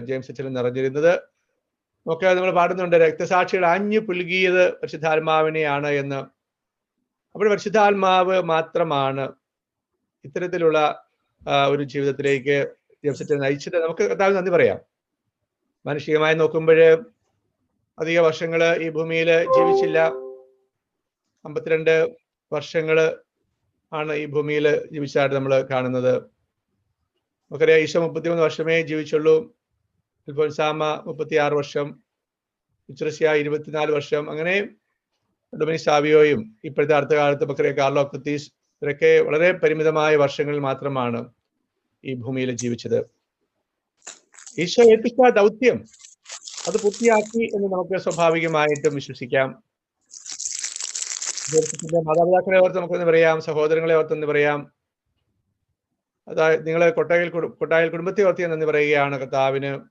James അച്ഛൻ നിറഞ്ഞിരുന്നത്. നമുക്ക് നമ്മൾ പാടുന്നുണ്ട്, രക്തസാക്ഷികൾ ആഞ്ഞു പുൽകിയത് പരിശുദ്ധാത്മാവിനെയാണ് എന്ന്. അപ്പോൾ പരിശുദ്ധാത്മാവ് മാത്രമാണ് ഇത്തരത്തിലുള്ള ഒരു ജീവിതത്തിലേക്ക് ജെയിംസ് അച്ഛൻ നയിച്ചത്. നമുക്ക് കർത്താവിന് നന്ദി പറയാം. മാനുഷികമായി നോക്കുമ്പോൾ അധിക വർഷങ്ങൾ ഈ ഭൂമിയിൽ ജീവിച്ചില്ല. 52 വർഷങ്ങൾ ആണ് ഈ ഭൂമിയിൽ ജീവിച്ചതായിട്ട് നമ്മൾ കാണുന്നത്. നമുക്കറിയാം, ഈശോ 33 വർഷമേ ജീവിച്ചുള്ളൂ. അൽഫോൻസാമ 36 വർഷം, ഉച്രസ്യ 24 വർഷം, അങ്ങനെ ഡൊമിനിക് സാവിയോയും ഇപ്പോഴത്തെ അടുത്ത കാലത്ത് ബക്കറിയ കാർലോ ക്രിത്തീസ്, ഇവരൊക്കെ വളരെ പരിമിതമായ വർഷങ്ങളിൽ മാത്രമാണ് ഈ ഭൂമിയിൽ ജീവിച്ചത്. ഈശോ ഏൽപ്പിച്ച ദൗത്യം അത് പൂർത്തിയാക്കി എന്ന് നമുക്ക് സ്വാഭാവികമായിട്ടും വിശ്വസിക്കാം. മാതാപിതാക്കളെ ഓർത്ത് നമുക്കൊന്ന് പറയാം, സഹോദരങ്ങളെ ഓർത്തെന്ന് പറയാം. അതായത് നിങ്ങൾ കൊട്ടായിൽ കുടുംബത്തെ ഓർത്തി നന്ദി പറയുകയാണ് കർത്താവിന്.